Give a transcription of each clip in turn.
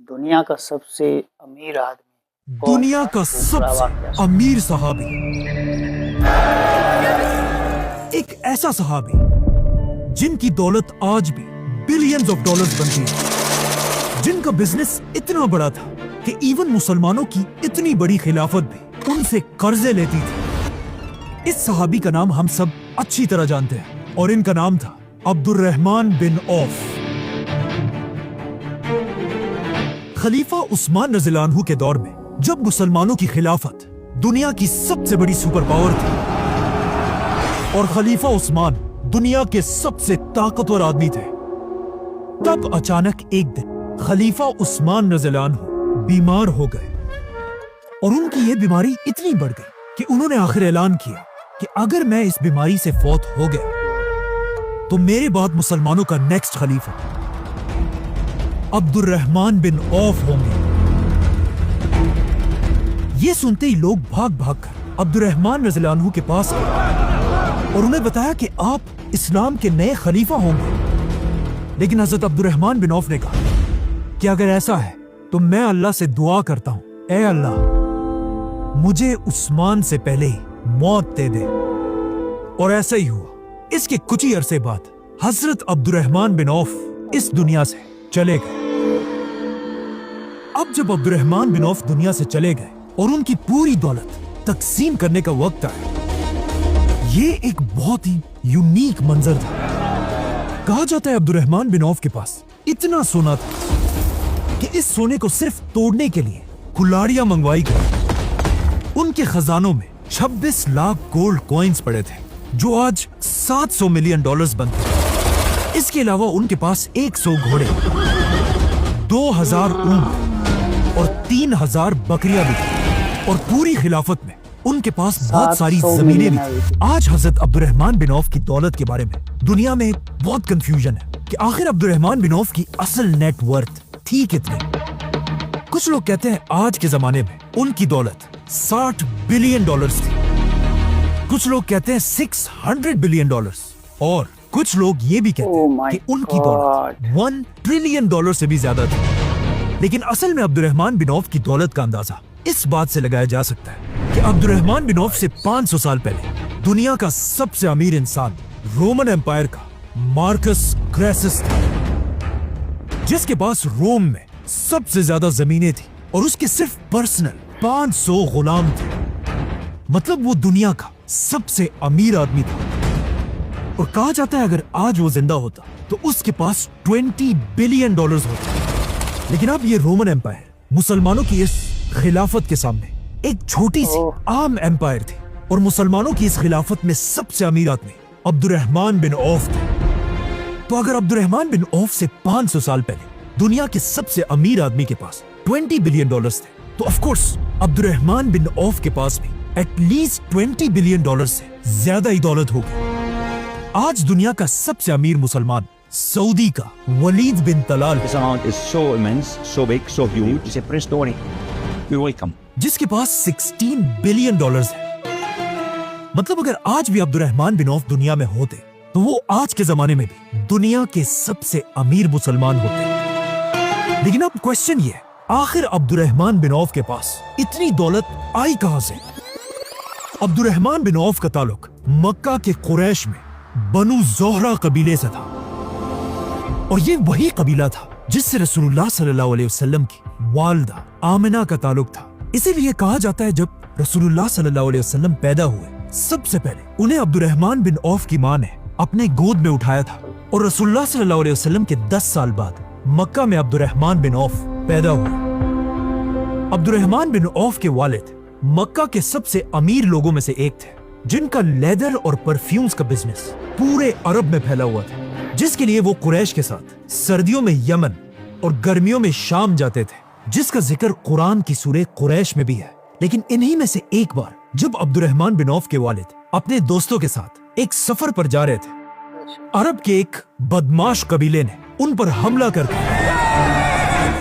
दुनिया का सबसे अमीर आदमी कौन दुनिया था? का दूसरा सबसे वाकया सुनो। अमीर सहाबी, एक ऐसा सहाबी जिनकी दौलत आज भी बिलियंस ऑफ डॉलर्स बनती है, जिनका बिजनेस इतना बड़ा था कि इवन मुसलमानों की इतनी बड़ी खिलाफत भी उनसे कर्जे लेती थी। इस सहाबी का नाम हम सब अच्छी तरह जानते हैं और इनका नाम था अब्दुर्रहमान बिन औफ। खलीफा उस्मान रज़ियल्लाहु अन्हु के दौर में जब मुसलमानों की खिलाफत दुनिया की सबसे बड़ी सुपर पावर थी और खलीफा उस्मान दुनिया के सबसे ताकतवर आदमी थे, तब अचानक एक दिन खलीफा उस्मान रज़ियल्लाहु अन्हु बीमार हो गए और उनकी ये बीमारी इतनी बढ़ गई कि उन्होंने आखिर ऐलान किया कि अगर मैं इस बीमारी से फौत हो गया तो मेरे बाद मुसलमानों का नेक्स्ट खलीफा अब्दुर्रहमान बिन औफ होंगे। ये सुनते ही लोग भाग भाग कर अब्दुर्रहमान रज़ियल्लाहु अन्हु के पास गए और उन्हें बताया कि आप इस्लाम के नए खलीफा होंगे। लेकिन हजरत अब्दुर्रहमान बिन औफ ने कहा कि अगर ऐसा है तो मैं अल्लाह से दुआ करता हूं, ऐ अल्लाह मुझे उस्मान से पहले ही मौत दे दे। और ऐसा ही हुआ। इसके कुछ ही अरसे बाद हजरत अब्दुर्रहमान बिन औफ इस दुनिया से चले गए। अब जब अब्दुर्रहमान बिन औफ दुनिया से चले गए और उनकी पूरी दौलत तकसीम करने का वक्त आया, ये एक बहुत ही यूनिक मंजर था। कहा जाता है अब्दुर्रहमान बिन औफ के पास इतना सोना था कि इस सोने को सिर्फ तोड़ने के लिए कुल्हाड़ियां मंगवाई गई। उनके खजानों में 26 लाख गोल्ड कॉइन्स पड़े थे जो आज 700 मिलियन डॉलर्स बनते हैं। इसके अलावा उनके पास 100 घोड़े, 2000 ऊंट और 3000 बकरियां भी थी और पूरी खिलाफत में उनके पास बहुत सारी 700 जमीनें भी मिलियन थी। आज हजरत अब्दुर्रहमान बिन औफ की दौलत के बारे में दुनिया में बहुत कंफ्यूजन है कि आखिर अब्दुर्रहमान बिन औफ की असल नेट वर्थ थी कितनी। कुछ लोग कहते हैं आज के जमाने में उनकी दौलत 60 बिलियन डॉलर्स थी, कुछ लोग कहते हैं 600 बिलियन डॉलर्स और कुछ लोग ये भी कहते Oh हैं my कि उनकी God. दौलत 1 ट्रिलियन डॉलर से भी ज्यादा थी। लेकिन असल में अब्दुर्रहमान बिन औफ की दौलत का अंदाजा इस बात से लगाया जा सकता है कि अब्दुर्रहमान बिन औफ से 500 साल पहले दुनिया का सबसे अमीर इंसान रोमन एम्पायर का मार्कस क्रेसस था, जिसके पास रोम में सबसे ज्यादा जमीनें थी और उसके सिर्फ पर्सनल 500 गुलाम थे। मतलब वो दुनिया का सबसे अमीर आदमी था और कहा जाता है अगर आज वो जिंदा होता तो उसके पास 20 बिलियन डॉलर्स होते। लेकिन अब ये रोमन एम्पायर मुसलमानों की इस खिलाफत के सामने एक छोटी सी आम एम्पायर थी और मुसलमानों की इस खिलाफत में सबसे अमीर आदमी अब्दुर्रहमान बिन औफ थे। तो अगर अब्दुर्रहमान बिन औफ से 500 साल पहले दुनिया के सबसे अमीर आदमी के पास 20 बिलियन डॉलर्स थे तो ऑफ कोर्स अब्दुर्रहमान बिन औफ के पास भी एटलीस्ट 20 बिलियन डॉलर से ज्यादा ही दौलत होगी। आज दुनिया का सबसे अमीर मुसलमान सऊदी का वलीद बिन Talal, This amount is so immense, so big, so huge. It's a prehistoric. You're welcome. जिसके पास 16 बिलियन डॉलर्स है। मतलब अगर आज भी अब्दुर्रहमान बिन औफ दुनिया में होते तो वो आज के जमाने में भी दुनिया के सबसे अमीर मुसलमान होते। लेकिन अब क्वेश्चन ये है, आखिर अब्दुर्रहमान बिन औफ के पास इतनी दौलत आई कहां से? अब्दुर्रहमान बिन औफ का ताल्लुक मक्का के कुरैश में बनु ज़ोहरा कबीले से था और ये वही कबीला था जिससे रसूलुल्लाह सल्लल्लाहु अलैहि वसल्लम की वालिदा आमिना का ताल्लुक था। इसीलिए कहा जाता है जब रसूलुल्लाह सल्लल्लाहु अलैहि वसल्लम पैदा हुए सबसे पहले उन्हें अब्दुर्रहमान बिन औफ की मां ने अपने गोद में उठाया था और रसूलुल्लाह सल्लल्लाहु अलैहि वसल्लम के 10 साल बाद मक्का में अब्दुर्रहमान बिन औफ पैदा हुए। अब्दुर्रहमान बिन औफ के वालिद मक्का के सबसे अमीर लोगों में से एक थे जिनका लेदर और परफ्यूम्स का बिजनेस पूरे अरब में फैला हुआ था, जिसके लिए वो कुरैश के साथ सर्दियों में यमन और गर्मियों में शाम जाते थे, जिसका जिक्र कुरान की सूरह कुरैश में भी है। लेकिन इन्हीं में से एक बार जब अब्दुर्रहमान बिन औफ के वालिद अपने दोस्तों के साथ एक सफर पर जा रहे थे, अरब के एक बदमाश कबीले ने उन पर हमला करके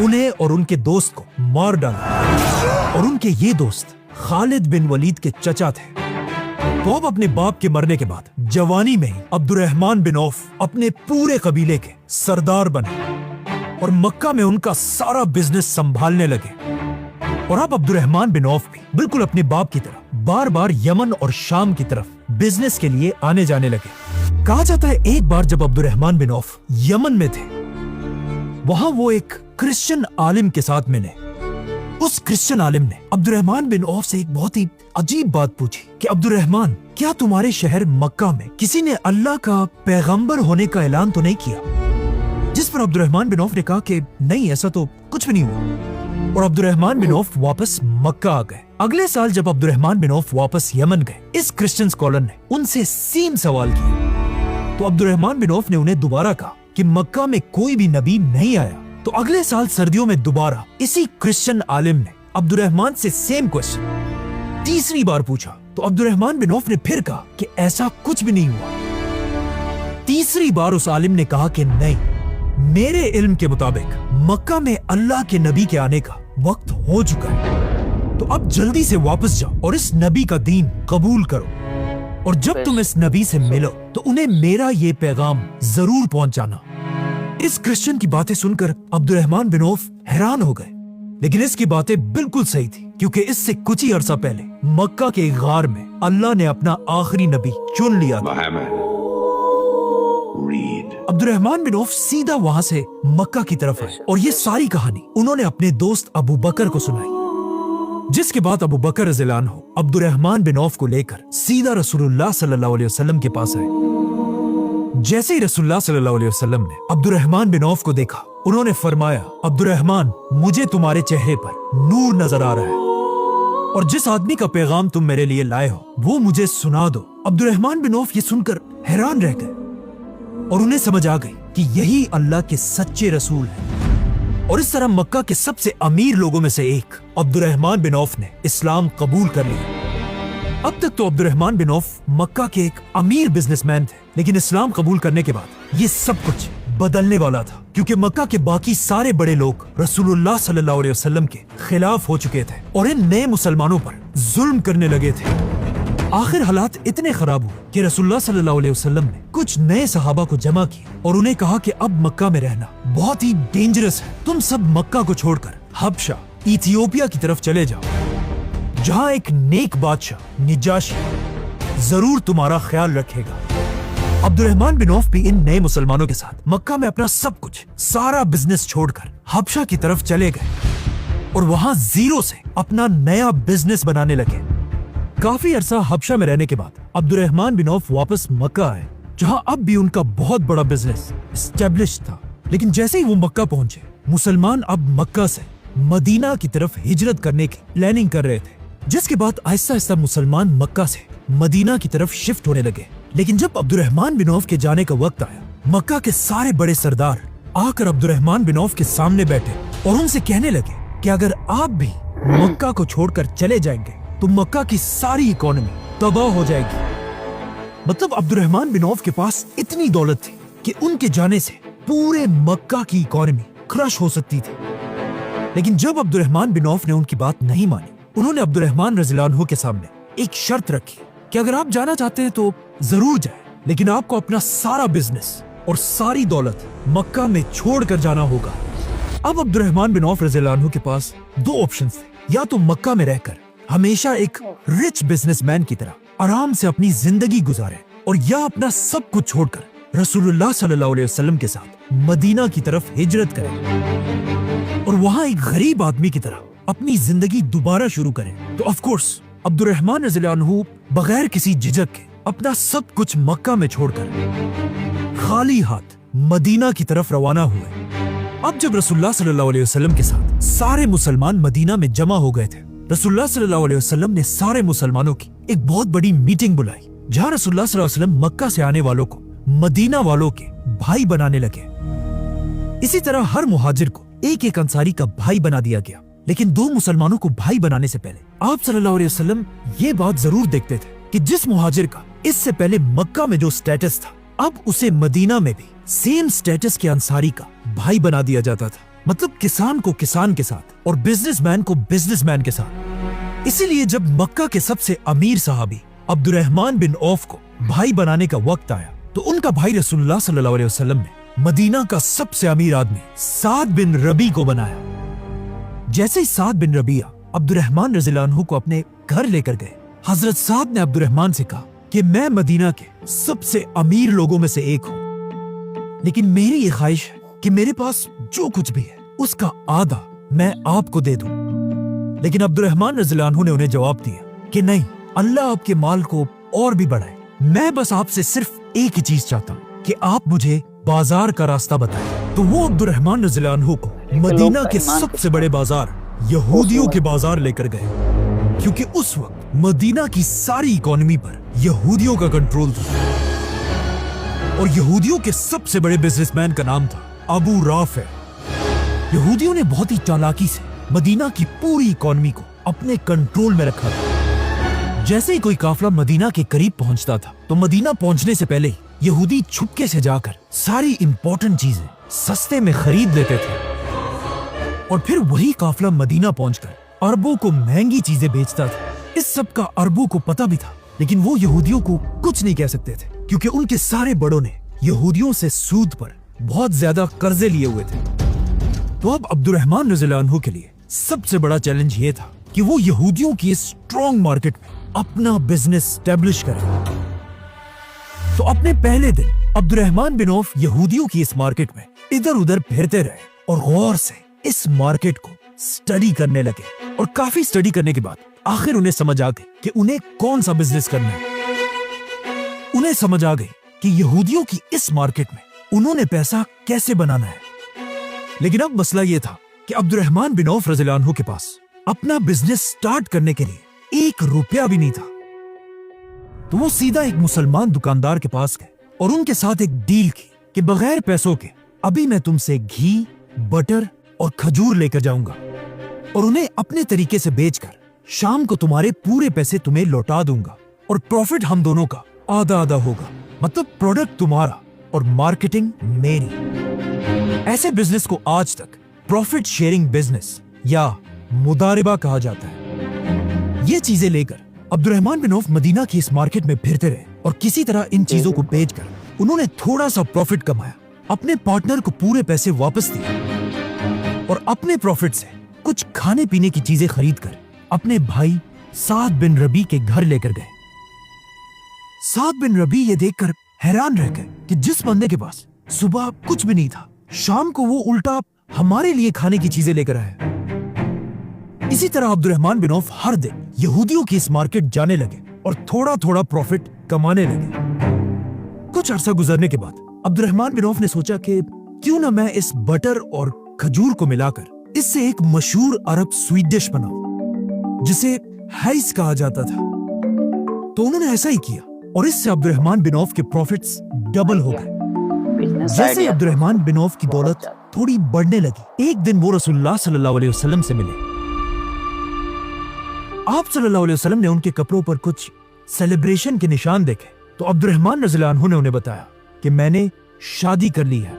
उन्हें और उनके दोस्त को मार डाला और उनके ये दोस्त खालिद बिन वलीद के चचा थे। तो अब अपने बाप के मरने के बाद जवानी में ही अब्दुर्रहमान बिन औफ अपने पूरे कबीले के सरदार बने और मक्का में उनका सारा बिजनेस संभालने लगे। और अब अब्दुर्रहमान बिन औफ भी बिल्कुल अपने बाप की तरह बार बार यमन और शाम की तरफ बिजनेस के लिए आने जाने लगे। कहा जाता है एक बार जब अब्दुर्रहमान बिन औफ यमन में थे, वहां वो एक क्रिश्चियन आलिम के साथ मिले। उस क्रिश्चियन आलिम ने अब्दुर्रहमान बिन औफ से एक बहुत ही अजीब बात पूछी कि अब्दुर्रहमान, क्या तुम्हारे शहर मक्का में किसी ने अल्लाह का पैगंबर होने का ऐलान तो नहीं किया? जिस पर अब्दुर्रहमान बिन औफ ने कहा कि नहीं, ऐसा तो कुछ भी नहीं हुआ। और अब्दुर्रहमान बिन औफ वापस मक्का आ गए। अगले साल जब अब्दुर्रहमान बिन औफ वापस यमन गए, इस क्रिश्चियन स्कॉलर ने उनसे सेम सवाल किया। तो अब्दुर्रहमान बिन औफ ने उन्हें दोबारा कहा कि मक्का में कोई भी नबी नहीं आया। तो अगले साल सर्दियों में दोबारा इसी क्रिश्चियन आलिम ने अब्दुर्रहमान से सेम क्वेश्चन तीसरी बार पूछा। तो अब्दुर्रहमान बिन औफ ने फिर कहा कि ऐसा कुछ भी नहीं हुआ। तीसरी बार उस आलिम ने कहा कि नहीं, मेरे इल्म के मुताबिक मक्का में अल्लाह के नबी के आने का वक्त हो चुका है, तो अब जल्दी से वापस जाओ और इस नबी का दीन कबूल करो। और जब तुम इस नबी से मिलो तो उन्हें मेरा ये पैगाम जरूर पहुंचाना। इस क्रिश्चियन की बातें सुनकर अब्दुर्रहमान बिन औफ हैरान हो गए, लेकिन इसकी बातें बिल्कुल सही थी, क्योंकि इससे कुछ ही अरसा पहले मक्का के गार में अल्लाह ने अपना आखिरी नबी चुन लिया था। अब्दुर्रहमान बिन औफ सीधा वहां से मक्का की तरफ आए और ये सारी कहानी उन्होंने अपने दोस्त अबू बकर को सुनाई, जिसके बाद अबू बकर रज़ियल्लाहु अन्हु अब्दुर्रहमान बिन औफ को लेकर सीधा रसूलुल्लाह सल्लल्लाहु अलैहि वसल्लम के पास आए। जैसे ही रसूलुल्लाह सल्लल्लाहु अलैहि वसल्लम ने अब्दुर्रहमान बिन औफ को देखा, उन्होंने फरमाया, अब्दुर्रहमान, मुझे तुम्हारे चेहरे पर नूर नजर आ रहा है और जिस आदमी का पैगाम तुम मेरे लिए लाए हो वो मुझे सुना दो। अब्दुर्रहमान बिन औफ ये सुनकर हैरान रह गए और उन्हें समझ आ गई कि यही अल्लाह के सच्चे रसूल हैं। और इस तरह मक्का के सबसे अमीर लोगों में से एक अब्दुर्रहमान बिन औफ ने इस्लाम कबूल कर लिया। अब तक तो अब्दुर्रहमान बिन औफ मक्का के एक अमीर बिजनेसमैन थे, लेकिन इस्लाम कबूल करने के बाद ये सब कुछ बदलने वाला था, क्योंकि मक्का के बाकी सारे बड़े लोग रसूलुल्लाह सल्लल्लाहु अलैहि वसल्लम के खिलाफ हो चुके थे और इन नए मुसलमानों पर जुल्म करने लगे थे। आखिर हालात इतने खराब हुए कि रसूलुल्लाह सल्लल्लाहु अलैहि वसल्लम ने कुछ नए सहाबा को जमा किया और उन्हें कहा कि अब मक्का में रहना बहुत ही डेंजरस है, तुम सब मक्का को छोड़कर हबशा, इथियोपिया की तरफ चले जाओ, जहां एक नेक बादशाह निजाशी जरूर तुम्हारा ख्याल रखेगा। अब्दुर्रहमान बिन औफ भी इन नए मुसलमानों के साथ मक्का में अपना सब कुछ, सारा बिजनेस छोड़कर हबशा की तरफ चले गए और वहां जीरो से अपना नया बिजनेस बनाने लगे। काफी अरसा हबशा में रहने के बाद अब्दुर्रहमान बिन औफ वापस मक्का आए, जहां अब भी उनका बहुत बड़ा बिजनेस एस्टेब्लिश था। लेकिन जैसे ही वो मक्का पहुंचे, मुसलमान अब मक्का से मदीना की तरफ हिजरत करने की प्लानिंग कर रहे थे, जिसके बाद आहिस्ता आहिस्ता मुसलमान मक्का से मदीना की तरफ शिफ्ट होने लगे। लेकिन जब अब्दुर्रहमान बिन औफ के जाने का वक्त आया, मक्का के सारे बड़े सरदार आकर अब्दुर्रहमान बिन औफ के सामने बैठे और उनसे कहने लगे कि अगर आप भी मक्का को छोड़कर चले जाएंगे तो मक्का की सारी इकोनॉमी तबाह हो जाएगी। मतलब अब्दुर्रहमान बिन औफ के पास इतनी दौलत थी कि उनके जाने से पूरे मक्का की इकोनॉमी क्रश हो सकती थी। लेकिन जब अब्दुर्रहमान बिन औफ ने उनकी बात नहीं मानी, उन्होंने अब्दुर्रहमान रज़ियल्लाहु अन्हु के सामने एक शर्त रखी कि अगर आप जाना चाहते हैं तो जरूर जाए, लेकिन आपको अपना सारा बिजनेस और सारी दौलत मक्का में छोड़ कर जाना होगा। अब अब्दुर्रहमान बिन औफ रज़ियल्लाहु अन्हु के पास दो ऑप्शंस थे, या तो मक्का में रहकर हमेशा एक रिच बिजनेसमैन की तरह आराम से अपनी जिंदगी गुजारे, और या अपना सब कुछ छोड़कर रसूलुल्लाह सल्लल्लाहु अलैहि वसल्लम के साथ मदीना की तरफ हिजरत करें और वहां एक गरीब आदमी की तरह अपनी जिंदगी दोबारा शुरू करें। तो ऑफ कोर्स अब्दुर्रहमान रज़ियल्लाहु अन्हु बगैर किसी झिझक के अपना सब कुछ मक्का में छोड़कर खाली हाथ मदीना की तरफ रवाना हुए। अब जब रसूलुल्लाह सल्लल्लाहु अलैहि वसल्लम के साथ सारे मुसलमान मदीना में जमा हो गए थे, रसूलुल्लाह सल्लल्लाहु अलैहि वसल्लम ने सारे मुसलमानों की एक बहुत बड़ी मीटिंग बुलाई, जहां रसूलुल्लाह सल्लल्लाहु अलैहि वसल्लम मक्का से आने वालों को मदीना वालों के भाई बनाने लगे। इसी तरह हर मुहाजिर को एक एक अंसारी का भाई बना दिया गया। लेकिन दो मुसलमानों को भाई बनाने से पहले आप सल्लल्लाहु अलैहि वसल्लम ये बात जरूर देखते थे कि जिस मुहाजिर का इससे पहले मक्का में जो स्टेटस था, अब उसे मदीना में भी सेम स्टेटस के अंसारी का भाई बना दिया जाता था। मतलब किसान को किसान के साथ और बिजनेसमैन को बिजनेसमैन के साथ। इसीलिए जब मक्का के सबसे अमीर सहाबी अब्दुर्रहमान बिन औफ को भाई बनाने का वक्त आया, तो उनका भाई रसूलुल्लाह सल्लल्लाहु अलैहि वसल्लम ने मदीना का सबसे अमीर आदमी साद बिन रबी को बनाया। जैसे ही साद बिन रबिया अब्दुर्रहमान रज़ियल्लाहु अन्हु को अपने घर लेकर गए, हजरत साद ने अब्दुर्रहमान से कहा कि मैं मदीना के सबसे अमीर लोगों में से एक हूं, लेकिन मेरी ये ख्वाहिश है कि मेरे पास जो कुछ भी है उसका आधा मैं आपको दे दूं। लेकिन अब्दुर्रहमान रज़ियल्लाहु अन्हु ने उन्हें जवाब दिया कि नहीं, अल्लाह आपके माल को और भी बढ़ाए। मैं बस आपसे सिर्फ एक ही चीज चाहता हूँ कि आप मुझे बाजार का रास्ता बताएं। तो वो अब्दुर्रहमान रज़ियल्लाहु अन्हु को मदीना के सबसे बड़े बाजार यहूदियों के बाजार लेकर गए, क्योंकि उस वक्त मदीना की सारी इकोनॉमी पर यहूदियों का कंट्रोल था और यहूदियों के सबसे बड़े बिजनेसमैन का नाम था अबू राफे। यहूदियों ने बहुत ही चालाकी से मदीना की पूरी इकोनॉमी को अपने कंट्रोल में रखा था। जैसे ही कोई काफला मदीना के करीब पहुंचता था तो मदीना पहुंचने से पहले ही यहूदी छुपके से जाकर सारी इंपॉर्टेंट चीजें सस्ते में खरीद लेते थे और फिर वही काफला मदीना पहुंचकर अरबों को महंगी चीजें बेचता था। इस सब का अरबों को पता भी था, लेकिन वो यहूदियों को कुछ नहीं कह सकते थे, क्योंकि उनके सारे बड़ों ने यहूदियों से सूद पर बहुत ज्यादा कर्जे लिए हुए थे। तो अब अब्दुर्रहमान रज़ियल्लाहु अन्हु के लिए सबसे बड़ा चैलेंज ये था कि वो यहूदियों की इस स्ट्रॉन्ग मार्केट में अपना बिजनेस स्टैब्लिश करें। तो अपने पहले दिन अब्दुर्रहमान बिन औफ यहूदियों की इस मार्केट में इधर उधर फिरते रहे और गौर से इस मार्केट को स्टडी करने लगे। और काफी स्टडी करने के बाद आखिर उन्हें समझ आ गई कि उन्हें कौन सा बिजनेस करना है। उन्हें समझ आ गई कि यहूदियों की इस मार्केट में उन्होंने पैसा कैसे बनाना है। लेकिन अब मसला यह था कि अब्दुर्रहमान बिन औफ रज़ियल्लाहु अन्हु के पास अपना बिजनेस स्टार्ट करने के लिए 1 रुपया भी नहीं था। तो वो सीधा एक मुसलमान दुकानदार के पास गए और उनके साथ एक डील की कि बगैर पैसों के अभी मैं तुमसे घी, बटर और खजूर लेकर जाऊंगा और उन्हें अपने तरीके से बेचकर शाम को तुम्हारे पूरे पैसे तुम्हें लौटा दूंगा और प्रॉफिट हम दोनों का आधा आधा होगा। मतलब प्रोडक्ट तुम्हारा और मार्केटिंग मेरी। ऐसे बिजनेस को आज तक प्रॉफिट शेयरिंग बिजनेस या मुदारिबा कहा जाता है। ये चीजें लेकर अब्दुर्रहमान बिन औफ मदीना की इस मार्केट में फिरते रहे और किसी तरह इन चीजों को बेचकर उन्होंने थोड़ा सा प्रॉफिट कमाया, अपने पार्टनर को पूरे पैसे वापस दिए और अपने प्रॉफिट से कुछ खाने पीने की चीजें खरीदकर अपने भाई साद बिन रबी के घर लेकर गए। साद बिन रबी ये देखकर हैरान रह गए कि जिस बंदे के पास सुबह कुछ भी नहीं था, शाम को वो उल्टा हमारे लिए खाने की चीजें लेकर आया। इसी तरह अब्दुर्रहमान बिन औफ हर दिन यहूदियों की इस मार्केट जाने लगे और थोड़ा थोड़ा प्रॉफिट कमाने लगे। कुछ अरसा गुजरने के बाद अब्दुर्रहमान बिन औफ ने सोचा कि क्यों ना मैं इस बटर और खजूर को मिलाकर इससे एक मशहूर अरब स्वीट डिश बनाऊं जिसे हैस कहा जाता था। तो उन्होंने ऐसा ही किया और इससे अब्दुर्रहमान बिन औफ के प्रॉफिट्स डबल हो गए। जैसे अब्दुर्रहमान बिन औफ की दौलत थोड़ी बढ़ने लगी, एक दिन वो रसूलुल्लाह सल्लल्लाहु अलैहि वसल्लम से मिले। आप सल्लल्लाहु अलैहि वसल्लम ने उनके कपड़ों पर कुछ सेलिब्रेशन के निशान देखे तो अब्दुर्रहमान रज़ियल्लाहु अन्हु ने उन्हें बताया कि मैंने शादी कर ली है।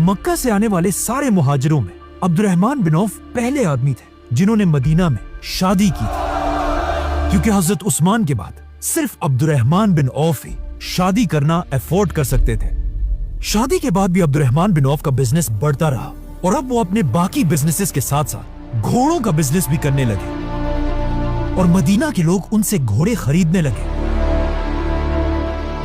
मक्का से आने वाले सारे मुहाजिरों में अब्दुर्रहमान बिन औफ पहले आदमी थे जिन्होंने मदीना में शादी की थी, क्योंकि हजरत उस्मान के बाद सिर्फ अब्दुर्रहमान बिन औफ ही शादी करना अफोर्ड कर सकते थे। शादी के बाद भी अब्दुर्रहमान बिन औफ का बिजनेस बढ़ता रहा और अब वो अपने बाकी बिजनेसेस के साथ साथ घोड़ों का बिजनेस भी करने लगे और मदीना के लोग उनसे घोड़े खरीदने लगे।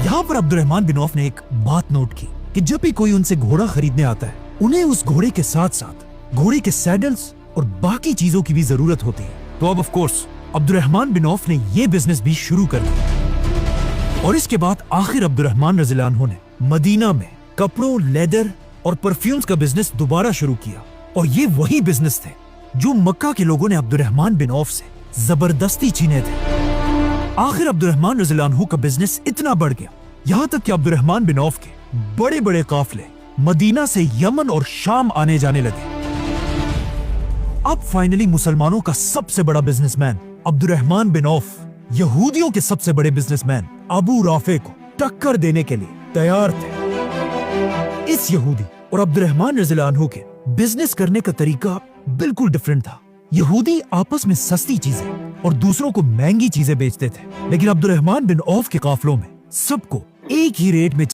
यहाँ पर अब्दुर्रहमान बिन औफ ने एक बात नोट की कि जब भी कोई उनसे घोड़ा खरीदने आता है, उन्हें उस घोड़े के साथ साथ घोड़े के सैडल्स और बाकी चीजों की भी जरूरत होती है। तो अब ऑफ कोर्स अब्दुर्रहमान बिन औफ ने ये बिजनेस भी शुरू कर दिया और इसके बाद आखिर अब्दुर्रहमान रज़ियल्लाहु अन्हु ने मदीना में कपड़ों, लेदर और परफ्यूम्स का बिजनेस दोबारा शुरू किया। और ये वही बिजनेस थे जो मक्का के लोगों ने अब्दुर्रहमान बिन औफ से जबरदस्ती छीने थे। आखिर अब्दुर्रहमान रज़ियल्लाहु अन्हु का बिजनेस इतना बढ़ गया, यहाँ तक कि अब्दुर्रहमान बिन औफ के बड़े बड़े काफले मदीना से यमन और शाम आने जाने लगे। अब फाइनली मुसलमानों का सबसे बड़ा बिजनेसमैन अब्दुर्रहमान बिन औफ यहूदियों के सबसे बड़े बिजनेसमैन अबू राफे को टक्कर देने के लिए तैयार थे। इस यहूदी और अब्दुर्रहमान रज़ियल्लाहु अन्हु के बिजनेस करने का तरीका बिल्कुल डिफरेंट था। यहूदी आपस में सस्ती चीजें और दूसरों को महंगी चीजें बेचते थे, लेकिन अब्दुर्रहमान बिन औफ के काफलों में सबको एक ही रेट में